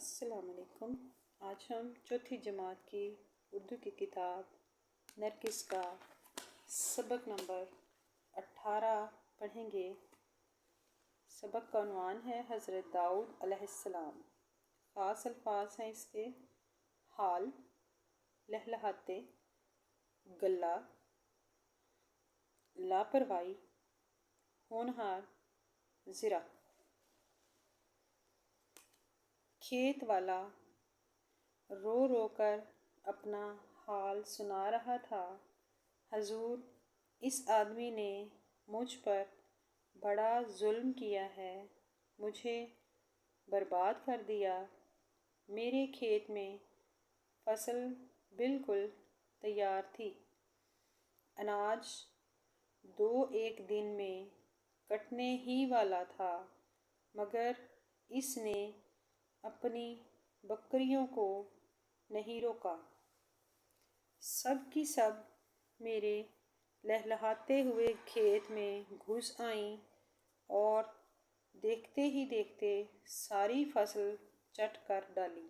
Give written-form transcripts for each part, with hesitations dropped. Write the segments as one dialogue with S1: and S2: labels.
S1: السلام علیکم۔ آج ہم چوتھی جماعت کی اردو کی کتاب نرگس کا سبق نمبر 18 پڑھیں گے۔ سبق کا عنوان ہے حضرت داؤد علیہ السلام۔ خاص الفاظ ہیں اس کے: حال، لہلہاتے، گلہ، لاپرواہی، ہونہار، زرہ۔ کھیت والا رو رو کر اپنا حال سنا رہا تھا: حضور، اس آدمی نے مجھ پر بڑا ظلم کیا ہے، مجھے برباد کر دیا۔ میرے کھیت میں فصل بالکل تیار تھی، اناج 2 دن میں کٹنے ہی والا تھا، مگر اس نے اپنی بکریوں کو نہیں روکا۔ سب کی سب میرے لہلہاتے ہوئے کھیت میں گھس آئیں اور دیکھتے ہی دیکھتے ساری فصل چٹ کر ڈالی۔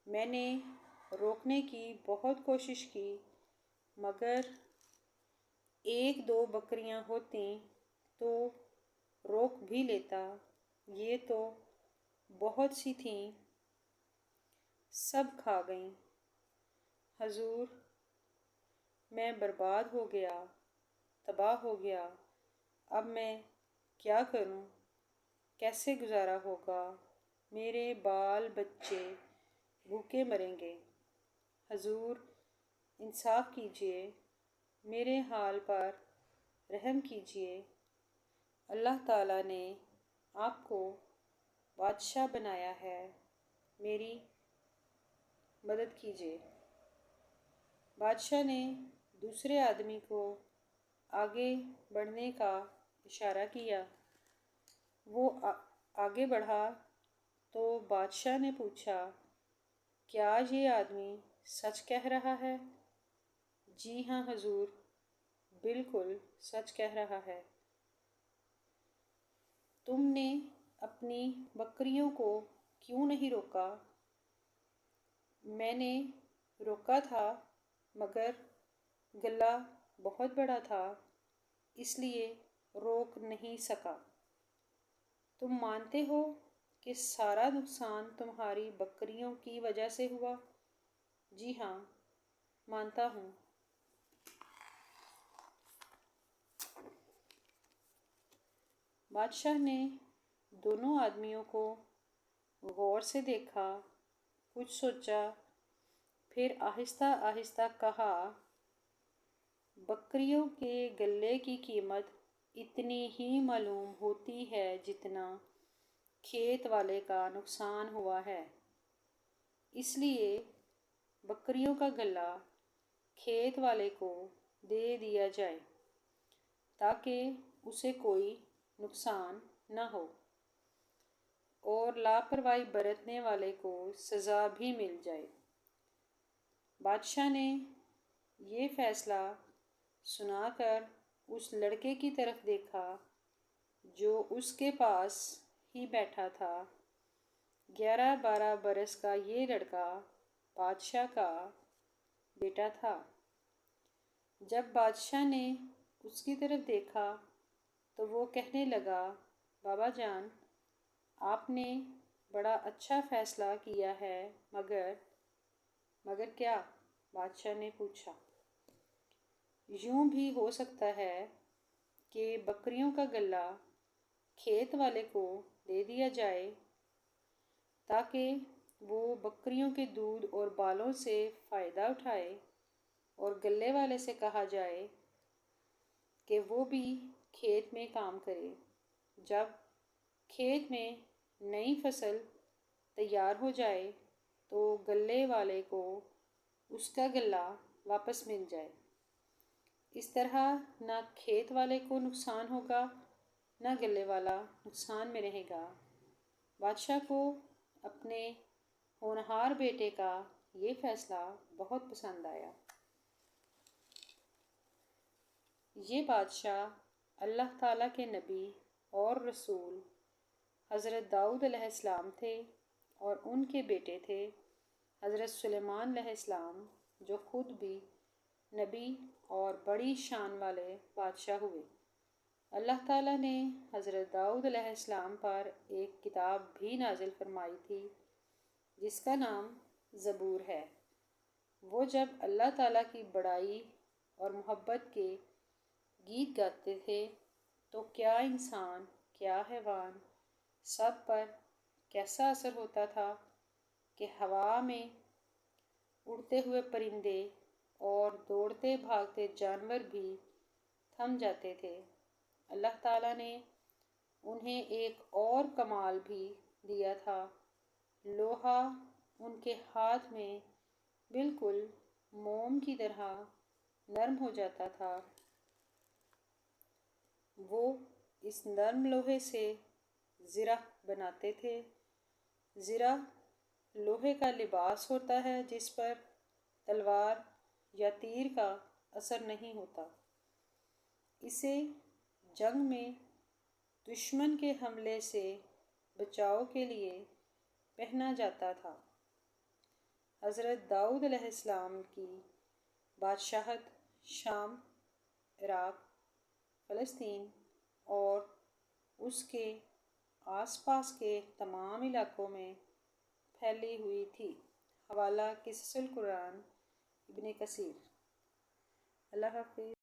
S1: میں نے روکنے کی بہت کوشش کی، مگر 1-2 بکریاں ہوتیں تو روک بھی لیتا، یہ تو بہت سی تھیں، سب کھا گئیں۔ حضور، میں برباد ہو گیا، تباہ ہو گیا، اب میں کیا کروں؟ کیسے گزارا ہوگا؟ میرے بال بچے بھوکے مریں گے۔ حضور، انصاف کیجیے، میرے حال پر رحم کیجیے۔ اللہ تعالیٰ نے آپ کو بادشاہ بنایا ہے، میری مدد کیجیے۔ بادشاہ نے دوسرے آدمی کو آگے بڑھنے کا اشارہ کیا۔ وہ آگے بڑھا تو بادشاہ نے پوچھا: کیا یہ آدمی سچ کہہ رہا ہے؟ جی ہاں حضور، بالکل سچ کہہ رہا ہے۔ تم نے اپنی بکریوں کو کیوں نہیں روکا؟ میں نے روکا تھا، مگر گلہ بہت بڑا تھا، اس لیے روک نہیں سکا۔ تم مانتے ہو کہ سارا نقصان تمہاری بکریوں کی وجہ سے ہوا؟ جی ہاں، مانتا ہوں۔ بادشاہ نے دونوں آدمیوں کو غور سے دیکھا، کچھ سوچا، پھر آہستہ آہستہ کہا: بکریوں کے گلے کی قیمت اتنی ہی معلوم ہوتی ہے جتنا کھیت والے کا نقصان ہوا ہے، اس لیے بکریوں کا گلہ کھیت والے کو دے دیا جائے تاکہ اسے کوئی نقصان نہ ہو، اور لاپرواہی برتنے والے کو سزا بھی مل جائے۔ بادشاہ نے یہ فیصلہ سنا کر اس لڑکے کی طرف دیکھا جو اس کے پاس ہی بیٹھا تھا۔ 11-12 برس کا یہ لڑکا بادشاہ کا بیٹا تھا۔ جب بادشاہ نے اس کی طرف دیکھا تو وہ کہنے لگا: بابا جان، آپ نے بڑا اچھا فیصلہ کیا ہے، مگر کیا؟ بادشاہ نے پوچھا۔ یوں بھی ہو سکتا ہے کہ بکریوں کا گلہ کھیت والے کو دے دیا جائے تاکہ وہ بکریوں کے دودھ اور بالوں سے فائدہ اٹھائے، اور گلے والے سے کہا جائے کہ وہ بھی کھیت میں کام کرے۔ جب کھیت میں نئی فصل تیار ہو جائے تو گلے والے کو اس کا گلہ واپس مل جائے۔ اس طرح نہ کھیت والے کو نقصان ہوگا، نہ گلے والا نقصان میں رہے گا۔ بادشاہ کو اپنے ہونہار بیٹے کا یہ فیصلہ بہت پسند آیا۔ یہ بادشاہ اللہ تعالیٰ کے نبی اور رسول حضرت داؤد علیہ السلام تھے۔ اور ان کے بیٹے تھے حضرت سلیمان علیہ السلام، جو خود بھی نبی اور بڑی شان والے بادشاہ ہوئے۔ اللہ تعالیٰ نے حضرت داؤد علیہ السلام پر ایک کتاب بھی نازل فرمائی تھی جس کا نام زبور ہے۔ وہ جب اللہ تعالیٰ کی بڑائی اور محبت کے گیت گاتے تھے تو کیا انسان، کیا حیوان، سب پر کیسا اثر ہوتا تھا کہ ہوا میں اڑتے ہوئے پرندے اور دوڑتے بھاگتے جانور بھی تھم جاتے تھے۔ اللہ تعالیٰ نے انہیں ایک اور کمال بھی دیا تھا۔ لوہا ان کے ہاتھ میں بالکل موم کی طرح نرم ہو جاتا تھا۔ وہ اس نرم لوہے سے زرہ بناتے تھے۔ زرہ لوہے کا لباس ہوتا ہے جس پر تلوار یا تیر کا اثر نہیں ہوتا۔ اسے جنگ میں دشمن کے حملے سے بچاؤ کے لیے پہنا جاتا تھا۔ حضرت داؤد علیہ السلام کی بادشاہت شام، عراق، فلسطین اور اس کے آس پاس کے تمام علاقوں میں پھیلی ہوئی تھی۔ حوالہ قصص القرآن، ابن کثیر۔ اللہ حافظ۔